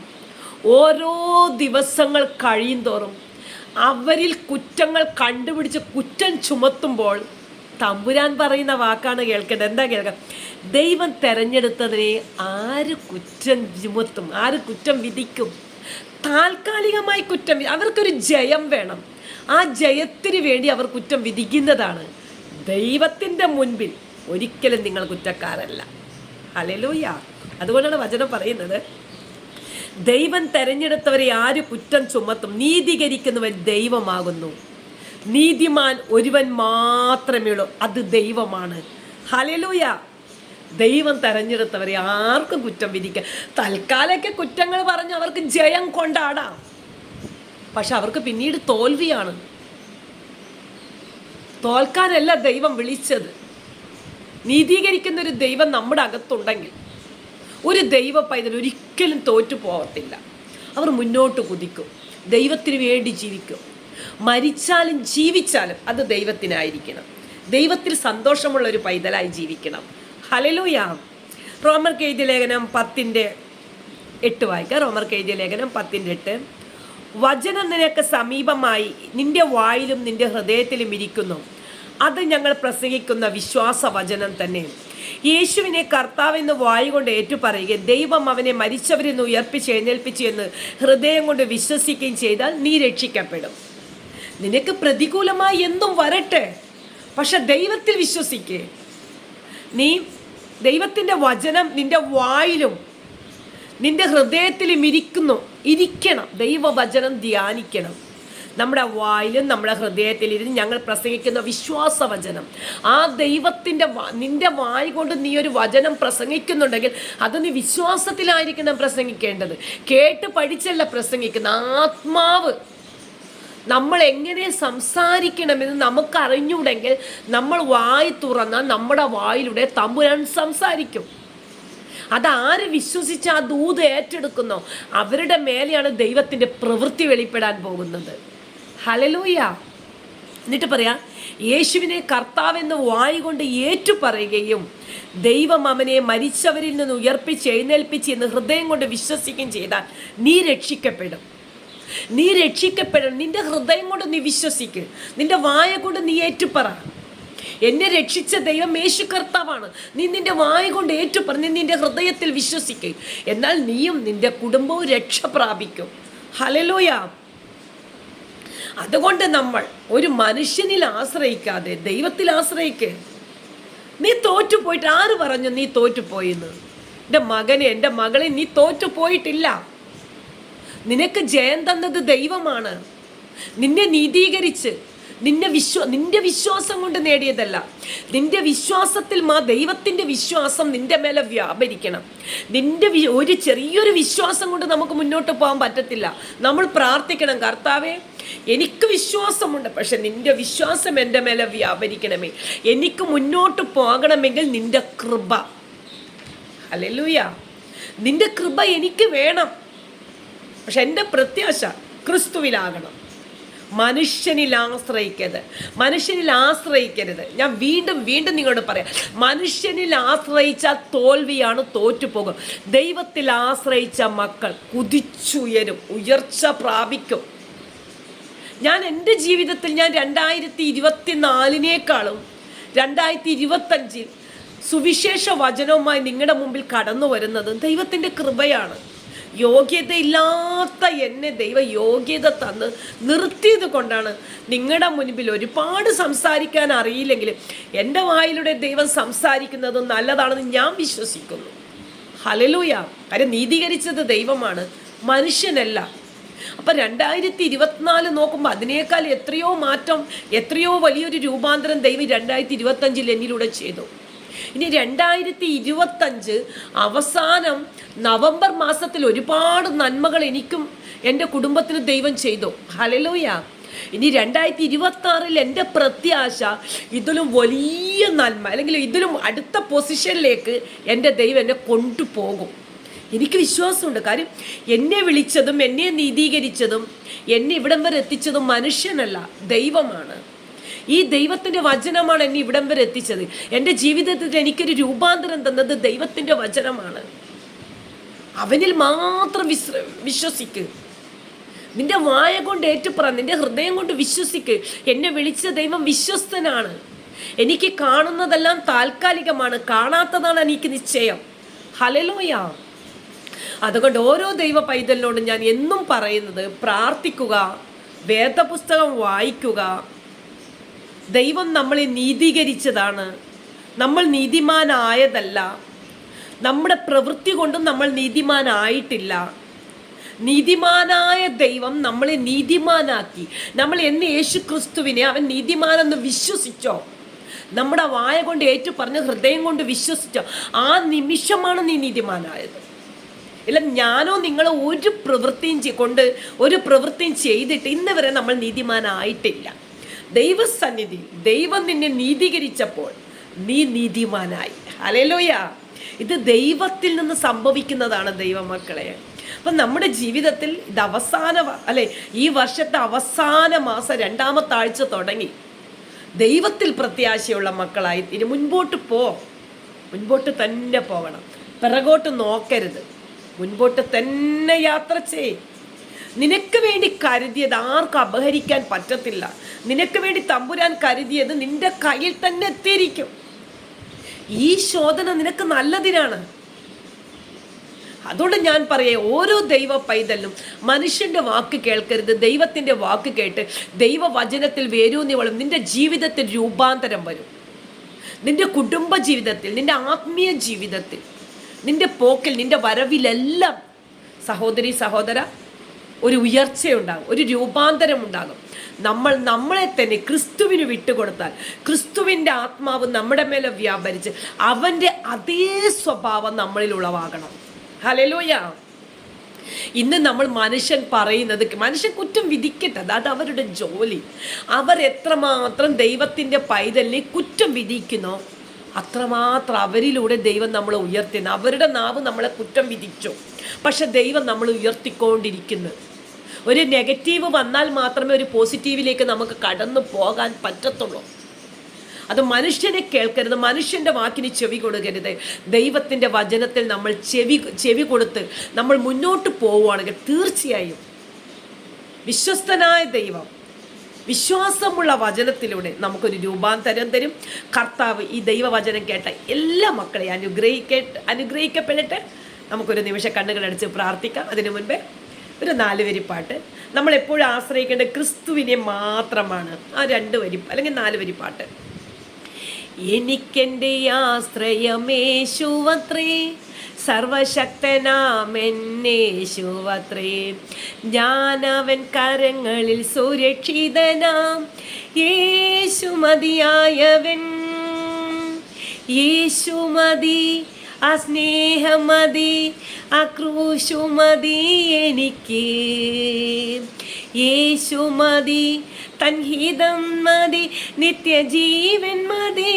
ഓരോ ദിവസങ്ങൾ കഴിയും തോറും അവരിൽ കുറ്റങ്ങൾ കണ്ടുപിടിച്ച് കുറ്റം ചുമത്തുമ്പോൾ തമ്പുരാൻ പറയുന്ന വാക്കാണ് കേൾക്കേണ്ടത്. എന്താ കേൾക്കുക? ദൈവം തെരഞ്ഞെടുത്തതിനെ ആര് കുറ്റം ചുമത്തും? ആര് കുറ്റം വിധിക്കും? താൽക്കാലികമായി കുറ്റം, അവർക്കൊരു ജയം വേണം. ആ ജയത്തിന് വേണ്ടി അവർ കുറ്റം വിധിക്കുന്നതാണ്. ദൈവത്തിൻ്റെ മുൻപിൽ ഒരിക്കലും നിങ്ങൾ കുറ്റക്കാരല്ല. ഹല്ലേലൂയ. അതുകൊണ്ടാണ് വചനം പറയുന്നത്, ദൈവം തെരഞ്ഞെടുത്തവരെ ആര് കുറ്റം ചുമത്തും? നീതീകരിക്കുന്നവൻ ദൈവമാകുന്നു. നീതിമാൻ ഒരുവൻ മാത്രമേ ഉള്ളൂ, അത് ദൈവമാണ്. ഹല്ലേലൂയ. ദൈവം തെരഞ്ഞെടുത്തവരെ ആർക്കും കുറ്റം വിധിക്കാം. തൽക്കാലൊക്കെ കുറ്റങ്ങൾ പറഞ്ഞ് അവർക്ക് ജയം കൊണ്ടാടാം, പക്ഷെ അവർക്ക് പിന്നീട് തോൽവിയാണ്. തോൽക്കാനല്ല ദൈവം വിളിച്ചത്. നീതീകരിക്കുന്ന ഒരു ദൈവം നമ്മുടെ അകത്തുണ്ടെങ്കിൽ ഒരു ദൈവ പൈതൽ ഒരിക്കലും തോറ്റു പോകത്തില്ല. അവർ മുന്നോട്ട് കുതിക്കും, ദൈവത്തിന് വേണ്ടി ജീവിക്കും. മരിച്ചാലും ജീവിച്ചാലും അത് ദൈവത്തിനായിരിക്കണം. ദൈവത്തിൽ സന്തോഷമുള്ള ഒരു പൈതലായി ജീവിക്കണം. ഹല്ലേലൂയ. റോമർക്ക് എഴുതിയ ലേഖനം 10:8 വായിക്കാം. റോമർക്ക് എഴുതിയ ലേഖനം 10:8. വചനം നിനക്ക് സമീപമായി, നിന്റെ വായിലും നിന്റെ ഹൃദയത്തിലും ഇരിക്കുന്നു, അത് ഞങ്ങൾ പ്രസംഗിക്കുന്ന വിശ്വാസ വചനം തന്നെ. യേശുവിനെ കർത്താവെന്ന് വായു കൊണ്ട് ഏറ്റുപറയുകയും ദൈവം അവനെ മരിച്ചവരിൽ നിന്ന് ഉയർപ്പിച്ച് എഴുന്നേൽപ്പിച്ചു എന്ന് ഹൃദയം കൊണ്ട് വിശ്വസിക്കുകയും ചെയ്താൽ നീ രക്ഷിക്കപ്പെടും. നിനക്ക് പ്രതികൂലമായി എന്തും വരട്ടെ, പക്ഷെ ദൈവത്തിൽ വിശ്വസിക്കേ. നീ ദൈവത്തിൻ്റെ വചനം നിന്റെ വായിലും നിന്റെ ഹൃദയത്തിലും ഇരിക്കണം. ദൈവവചനം ധ്യാനിക്കണം. നമ്മുടെ വായിലും നമ്മുടെ ഹൃദയത്തിലിരുന്ന് ഞങ്ങൾ പ്രസംഗിക്കുന്ന വിശ്വാസവചനം, ആ ദൈവത്തിൻ്റെ നിന്റെ വായ കൊണ്ട് നീ ഒരു വചനം പ്രസംഗിക്കുന്നുണ്ടെങ്കിൽ അത് നീ വിശ്വാസത്തിലായിരിക്കണം പ്രസംഗിക്കേണ്ടത്. കേട്ട് പഠിച്ചല്ല പ്രസംഗിക്കുന്ന. ആത്മാവ് നമ്മൾ എങ്ങനെ സംസാരിക്കണമെന്ന് നമുക്കറിഞ്ഞൂടെങ്കിൽ നമ്മൾ വായി തുറന്നാൽ നമ്മുടെ വായിലൂടെ തമ്പുരാൻ സംസാരിക്കും. അതാര് വിശ്വസിച്ച് ആ ദൂത് ഏറ്റെടുക്കുന്നോ അവരുടെ മേലെയാണ് ദൈവത്തിൻ്റെ പ്രവൃത്തി വെളിപ്പെടാൻ പോകുന്നത്. ഹല്ലേലൂയ. എന്നിട്ട് പറയാം, യേശുവിനെ കർത്താവെന്ന് വായി കൊണ്ട് ഏറ്റുപറയുകയും ദൈവം അവനെ മരിച്ചവരിൽ നിന്ന് ഉയർപ്പിച്ച് എഴുന്നേൽപ്പിച്ച് എന്ന് ഹൃദയം കൊണ്ട് വിശ്വസിക്കുകയും ചെയ്താൽ നീ രക്ഷിക്കപ്പെടും. നീ രക്ഷിക്കപ്പെടണം. നിന്റെ ഹൃദയം കൊണ്ട് നീ വിശ്വസിക്ക്, നിന്റെ വായ കൊണ്ട് നീ ഏറ്റുപറ, എന്നെ രക്ഷിച്ച ദൈവം യേശു കർത്താവാണ്. നീ നിന്റെ വായ കൊണ്ട് ഏറ്റുപറഞ്ഞ് നിന്റെ ഹൃദയത്തിൽ വിശ്വസിക്ക്. എന്നാൽ നീയും നിന്റെ കുടുംബവും രക്ഷ പ്രാപിക്കും. ഹല്ലേലൂയ. അതുകൊണ്ട് നമ്മൾ ഒരു മനുഷ്യനിൽ ആശ്രയിക്കാതെ ദൈവത്തിൽ ആശ്രയിക്ക്. നീ തോറ്റുപോയിട്ട് ആര് പറഞ്ഞു നീ തോറ്റുപോയിന്ന്? എൻ്റെ മകനെ, എൻ്റെ മകളെ, നീ തോറ്റുപോയിട്ടില്ല. നിനക്ക് ജയം തന്നത് ദൈവമാണ്. നിന്നെ നീതീകരിച്ച് നിന്റെ വിശ്വാസം കൊണ്ട് നേടിയതല്ല. നിന്റെ വിശ്വാസത്തിൽ ദൈവത്തിൻ്റെ വിശ്വാസം നിന്റെ മേലെ വ്യാപരിക്കണം. ഒരു ചെറിയൊരു വിശ്വാസം കൊണ്ട് നമുക്ക് മുന്നോട്ട് പോകാൻ പറ്റത്തില്ല. നമ്മൾ പ്രാർത്ഥിക്കണം, കർത്താവേ എനിക്ക് വിശ്വാസമുണ്ട്, പക്ഷെ നിന്റെ വിശ്വാസം എൻ്റെ മേലെ വ്യാപരിക്കണമേ. എനിക്ക് മുന്നോട്ട് പോകണമെങ്കിൽ നിന്റെ കൃപ, ഹല്ലേലൂയ, നിന്റെ കൃപ എനിക്ക് വേണം. പക്ഷെ എൻ്റെ പ്രത്യാശ ക്രിസ്തുവിലാകണം. മനുഷ്യനിൽ ആശ്രയിക്കരുത്. ഞാൻ വീണ്ടും നിങ്ങളോട് പറയാം, മനുഷ്യനിൽ ആശ്രയിച്ചാൽ തോൽവിയാണ്, തോറ്റുപോകും. ദൈവത്തിൽ ആശ്രയിച്ച മക്കൾ കുതിച്ചുയരും, ഉയർച്ച പ്രാപിക്കും. ഞാൻ എൻ്റെ ജീവിതത്തിൽ 2024 2025 സുവിശേഷ വചനവുമായി നിങ്ങളുടെ മുമ്പിൽ കടന്നു വരുന്നത് ദൈവത്തിൻ്റെ കൃപയാണ്. യോഗ്യതയില്ലാത്ത എന്നെ ദൈവം യോഗ്യത തന്ന് നിർത്തിയത് കൊണ്ടാണ് നിങ്ങളുടെ മുൻപിൽ ഒരുപാട് സംസാരിക്കാൻ അറിയില്ലെങ്കിലും എൻ്റെ വായിലൂടെ ദൈവം സംസാരിക്കുന്നത് നല്ലതാണെന്ന് ഞാൻ വിശ്വസിക്കുന്നു. ഹല്ലേലൂയ. കാര്യം നീതീകരിച്ചത് ദൈവമാണ്, മനുഷ്യനല്ല. അപ്പം 2024 നോക്കുമ്പോൾ അതിനേക്കാൾ എത്രയോ മാറ്റം, എത്രയോ വലിയൊരു രൂപാന്തരം ദൈവം 2025 എന്നിലൂടെ ചെയ്തു. ഇനി 2025 അവസാനം നവംബർ മാസത്തിൽ ഒരുപാട് നന്മകൾ എനിക്കും എൻ്റെ കുടുംബത്തിന് ദൈവം ചെയ്തു. ഹല്ലേലൂയ. ഇനി 2026 എൻ്റെ പ്രത്യാശ ഇതിലും വലിയ നന്മ, അല്ലെങ്കിൽ ഇതിലും അടുത്ത പൊസിഷനിലേക്ക് എൻ്റെ ദൈവം എന്നെ കൊണ്ടുപോകും. എനിക്ക് വിശ്വാസമുണ്ട്. കാര്യം എന്നെ വിളിച്ചതും എന്നെ നീതീകരിച്ചതും എന്നെ ഇവിടം വരെ എത്തിച്ചതും മനുഷ്യനല്ല, ദൈവമാണ്. ഈ ദൈവത്തിൻ്റെ വചനമാണ് എന്നെ ഇവിടം വരെ എത്തിച്ചത്. എൻ്റെ ജീവിതത്തിൽ എനിക്കൊരു രൂപാന്തരം തന്നത് ദൈവത്തിൻ്റെ വചനമാണ്. അവനിൽ മാത്രം വിശ്വസിക്ക്. നിന്റെ വായ കൊണ്ട് ഏറ്റുപറ, നിന്റെ ഹൃദയം കൊണ്ട് വിശ്വസിക്ക്. എന്നെ വിളിച്ച ദൈവം വിശ്വസ്തനാണ്. എനിക്ക് കാണുന്നതെല്ലാം താൽക്കാലികമാണ്, കാണാത്തതാണ് എനിക്ക് നിശ്ചയം. ഹല്ലേലൂയ. അതുകൊണ്ട് ഓരോ ദൈവ പൈതലിനോടും ഞാൻ എന്നും പറയുന്നത്, പ്രാർത്ഥിക്കുക, വേദപുസ്തകം വായിക്കുക. ദൈവം നമ്മളെ നീതീകരിച്ചതാണ്, നമ്മൾ നീതിമാനായതല്ല. നമ്മുടെ പ്രവൃത്തി കൊണ്ടും നമ്മൾ നീതിമാനായിട്ടില്ല. നീതിമാനായ ദൈവം നമ്മളെ നീതിമാനാക്കി. നമ്മൾ എന്ന് യേശു ക്രിസ്തുവിനെ അവൻ നീതിമാനെന്ന് വിശ്വസിച്ചോ, നമ്മുടെ വായ കൊണ്ട് ഏറ്റുപറഞ്ഞ് ഹൃദയം കൊണ്ട് വിശ്വസിച്ചോ, ആ നിമിഷമാണ് നീ നീതിമാനായത്. ഇല്ല ഞാനോ നിങ്ങളോ ഒരു പ്രവൃത്തിയും ചെയ്തിട്ട് ഇന്ന് വരെ നമ്മൾ നീതിമാനായിട്ടില്ല. ദൈവസന്നിധി ദൈവം നിന്നെ നീതീകരിച്ചപ്പോൾ നീ നീതിമാനായി. ഹല്ലേലൂയ. ഇത് ദൈവത്തിൽ നിന്ന് സംഭവിക്കുന്നതാണ് ദൈവമക്കളെ. അപ്പം നമ്മുടെ ജീവിതത്തിൽ ഇത് ഈ വർഷത്തെ അവസാന മാസം 2ാമത്തെ ആഴ്ച തുടങ്ങി ദൈവത്തിൽ പ്രത്യാശയുള്ള മക്കളായി ഇനി മുൻപോട്ട് തന്നെ പോകണം. പിറകോട്ട് നോക്കരുത്, മുൻപോട്ട് തന്നെ യാത്ര ചെയ്. നിനക്ക് വേണ്ടി കരുതിയത് ആർക്കും അപഹരിക്കാൻ പറ്റത്തില്ല. നിനക്ക് വേണ്ടി തമ്പുരാൻ കരുതിയത് നിന്റെ കയ്യിൽ തന്നെ എത്തിയിരിക്കും. ഈ ശോധന നിനക്ക് നല്ലതിനാണ്. അതുകൊണ്ട് ഞാൻ പറയാം, ഓരോ ദൈവ പൈതലിനും മനുഷ്യന്റെ വാക്ക് കേൾക്കരുത്, ദൈവത്തിന്റെ വാക്ക് കേട്ട് ദൈവവചനത്തിൽ വേരൂന്നി വളം. നിന്റെ ജീവിതത്തിൽ രൂപാന്തരം വരും. നിന്റെ കുടുംബ ജീവിതത്തിൽ, നിന്റെ ആത്മീയ ജീവിതത്തിൽ, നിന്റെ പോക്കിൽ, നിന്റെ വരവിലെല്ലാം. സഹോദരി സഹോദര, ഒരു ഉയർച്ചയുണ്ടാകും, ഒരു രൂപാന്തരം ഉണ്ടാകും. നമ്മളെ തന്നെ ക്രിസ്തുവിന് വിട്ടുകൊടുത്താൽ ക്രിസ്തുവിൻ്റെ ആത്മാവ് നമ്മുടെ മേലെ വ്യാപരിച്ച് അവൻ്റെ അതേ സ്വഭാവം നമ്മളിൽ ഉളവാകണം. ഹല്ലേലൂയ. ഇന്ന് നമ്മൾ മനുഷ്യൻ പറയുന്നത്, മനുഷ്യൻ കുറ്റം വിധിക്കട്ടെ, അത് അവരുടെ ജോലി. അവർ എത്രമാത്രം ദൈവത്തിൻ്റെ പൈതലിനെ കുറ്റം വിധിക്കുന്നോ അത്രമാത്രം അവരിലൂടെ ദൈവം നമ്മളെ ഉയർത്തുന്നു. അവരുടെ നാവ് നമ്മളെ കുറ്റം വിധിച്ചു, പക്ഷെ ദൈവം നമ്മൾ ഉയർത്തിക്കൊണ്ടിരിക്കുന്നു. ഒരു നെഗറ്റീവ് വന്നാൽ മാത്രമേ ഒരു പോസിറ്റീവിലേക്ക് നമുക്ക് കടന്നു പോകാൻ പറ്റത്തുള്ളൂ. അത് മനുഷ്യനെ കേൾക്കരുത്, മനുഷ്യൻ്റെ വാക്കിന് ചെവി കൊടുക്കരുത്. ദൈവത്തിൻ്റെ വചനത്തിൽ നമ്മൾ ചെവി കൊടുത്ത് നമ്മൾ മുന്നോട്ട് പോവുകയാണെങ്കിൽ തീർച്ചയായും വിശ്വസ്തനായ ദൈവം വിശ്വാസമുള്ള വചനത്തിലൂടെ നമുക്കൊരു രൂപാന്തരം തരും. കർത്താവ് ഈ ദൈവവചനം കേട്ട എല്ലാ മക്കളെയും അനുഗ്രഹിക്കപ്പെടട്ടെ. നമുക്കൊരു നിമിഷം കണ്ണുകളടച്ച് പ്രാർത്ഥിക്കാം. അതിനു മുൻപേ ഒരു 4 വരിപ്പാട്ട്. നമ്മളെപ്പോഴും ആശ്രയിക്കേണ്ട ക്രിസ്തുവിനെ മാത്രമാണ്. ആ 2 വരി അല്ലെങ്കിൽ 4 വരിപ്പാട്ട്. എനിക്കെൻ്റെ ആശ്രയമേശുവത്രേ, സർവശക്തനാമെന്നേശുവത്രേ, ഞാനവൻ കരങ്ങളിൽ സുരക്ഷിതനാം, യേശു മതിയായവൻ, യേശു മതി, ആ സ്നേഹമതി, ആ ക്രൂശുമതി എനിക്ക്, യേശു മതി, തൻഹിതം മതി, നിത്യജീവൻ മതി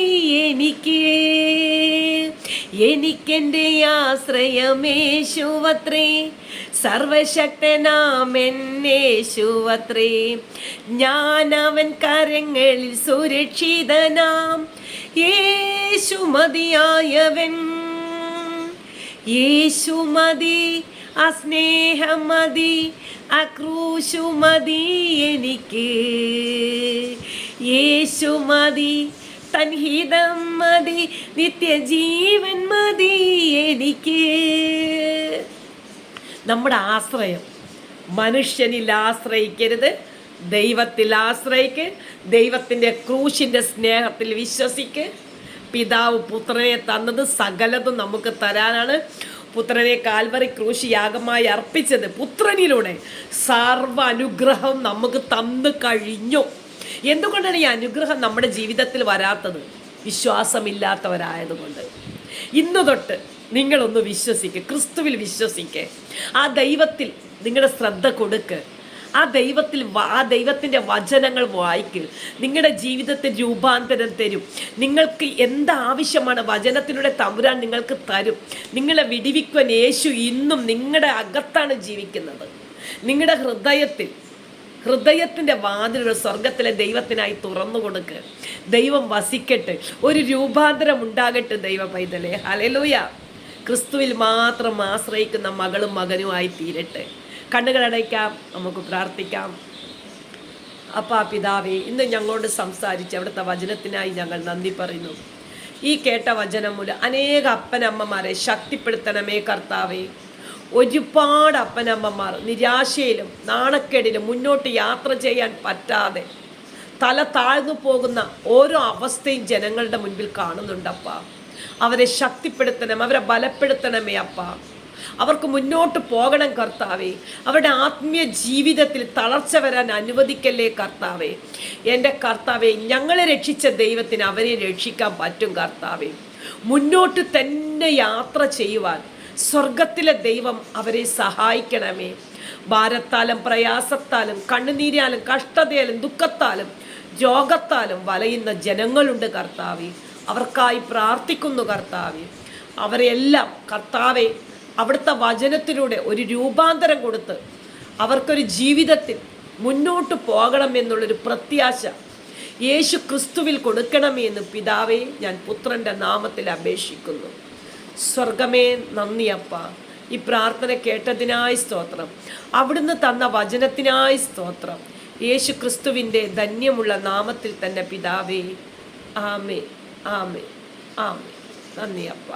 എനിക്ക്, എനിക്കെൻ്റെ ആശ്രയമേശുവത്രേ, സർവശക്തനാമെന്നേശുവത്രേ, ഞാനവൻ കരങ്ങളിൽ സുരക്ഷിതനാം, യേശു മതിയായവൻ, യേശു മതി, ആ സ്നേഹമതി, ആ ക്രൂശുമതി എനിക്ക്, യേശു മതി, തൻഹിതം മതി, നിത്യജീവൻ മതി എനിക്ക്. നമ്മുടെ ആശ്രയം മനുഷ്യനിൽ ആശ്രയിക്കരുത്, ദൈവത്തിൽ ആശ്രയിക്ക്. ദൈവത്തിൻ്റെ ക്രൂശിൻ്റെ സ്നേഹത്തിൽ വിശ്വസിക്ക്. പിതാവ് പുത്രനെ തന്നത് സകലതും നമുക്ക് തരാനാണ്. പുത്രനെ കാൽവറി ക്രൂശ് യാഗമായി അർപ്പിച്ചത് പുത്രനിലൂടെ സർവ്വ അനുഗ്രഹം നമുക്ക് തന്നു കഴിഞ്ഞു. എന്തുകൊണ്ടാണ് ഈ അനുഗ്രഹം നമ്മുടെ ജീവിതത്തിൽ വരാത്തത്? വിശ്വാസമില്ലാത്തവരായതുകൊണ്ട്. ഇന്നു തൊട്ട് നിങ്ങളൊന്ന് വിശ്വസിക്കുക, ക്രിസ്തുവിൽ വിശ്വസിക്കുക. ആ ദൈവത്തിൽ നിങ്ങളുടെ ശ്രദ്ധ കൊടുക്ക്. ആ ദൈവത്തിൻ്റെ വചനങ്ങൾ വായിക്കുക. നിങ്ങളുടെ ജീവിതത്തിൽ രൂപാന്തരം തരും. നിങ്ങൾക്ക് എന്താവശ്യമാണ് വചനത്തിലൂടെ തമ്പുരാൻ നിങ്ങൾക്ക് തരും. നിങ്ങളെ വിടിവിക്കുവാൻ യേശു ഇന്നും നിങ്ങളുടെ അകത്താണ് ജീവിക്കുന്നത്. നിങ്ങളുടെ ഹൃദയത്തിൻ്റെ വാതിലുകൾ സ്വർഗത്തിലെ ദൈവത്തിനായി തുറന്നു കൊടുക്കുക. ദൈവം വസിക്കട്ടെ, ഒരു രൂപാന്തരം ഉണ്ടാകട്ടെ ദൈവ പൈതലേ. ഹല്ലേലൂയ. ക്രിസ്തുവിൽ മാത്രം ആശ്രയിക്കുന്ന മകളും മകനുമായി തീരട്ടെ. കണ്ണുകളടയ്ക്കാം, നമുക്ക് പ്രാർത്ഥിക്കാം. അപ്പാ പിതാവേ, ഇന്ന് ഞങ്ങളോട് സംസാരിച്ച് അവിടുത്തെ വചനത്തിനായി ഞങ്ങൾ നന്ദി പറയുന്നു. ഈ കേട്ട വചനം മൂലം അനേക അപ്പനമ്മമാരെ ശക്തിപ്പെടുത്തണമേ കർത്താവേ. ഒരുപാട് അപ്പനമ്മമാർ നിരാശയിലും നാണക്കേടിലും മുന്നോട്ട് യാത്ര ചെയ്യാൻ പറ്റാതെ തല താഴ്ന്നു പോകുന്ന ഓരോ അവസ്ഥയും ജനങ്ങളുടെ മുൻപിൽ കാണുന്നുണ്ടപ്പാ. അവരെ ശക്തിപ്പെടുത്തണം, അവരെ ബലപ്പെടുത്തണമേ അപ്പാ. അവർക്ക് മുന്നോട്ട് പോകണം കർത്താവേ. അവരുടെ ആത്മീയ ജീവിതത്തിൽ തളർച്ച വരാൻ അനുവദിക്കല്ലേ കർത്താവേ. എൻ്റെ കർത്താവേ, ഞങ്ങളെ രക്ഷിച്ച ദൈവത്തിന് അവരെ രക്ഷിക്കാൻ പറ്റും കർത്താവേ. മുന്നോട്ട് തന്നെ യാത്ര ചെയ്യുവാൻ സ്വർഗത്തിലെ ദൈവം അവരെ സഹായിക്കണമേ. ഭാരത്താലും പ്രയാസത്താലും കണ്ണുനീരാലും കഷ്ടതയാലും ദുഃഖത്താലും രോഗത്താലും വലയുന്ന ജനങ്ങളുണ്ട് കർത്താവേ. അവർക്കായി പ്രാർത്ഥിക്കുന്നു കർത്താവേ. അവരെല്ലാം കർത്താവേ അവിടുത്തെ വചനത്തിലൂടെ ഒരു രൂപാന്തരം കൊടുത്ത് അവർക്കൊരു ജീവിതത്തിൽ മുന്നോട്ട് പോകണമെന്നുള്ളൊരു പ്രത്യാശ യേശു ക്രിസ്തുവിൽ കൊടുക്കണമെന്ന് പിതാവേ ഞാൻ പുത്രൻ്റെ നാമത്തിൽ അപേക്ഷിക്കുന്നു. സ്വർഗമേ നന്ദിയപ്പ. ഈ പ്രാർത്ഥന കേട്ടതിനായി സ്തോത്രം. അവിടുന്ന് തന്ന വചനത്തിനായി സ്തോത്രം. യേശു ക്രിസ്തുവിൻ്റെ ധന്യമുള്ള നാമത്തിൽ തന്നെ പിതാവേ. ആമേ ആമേ ആമേ. നന്ദിയപ്പ.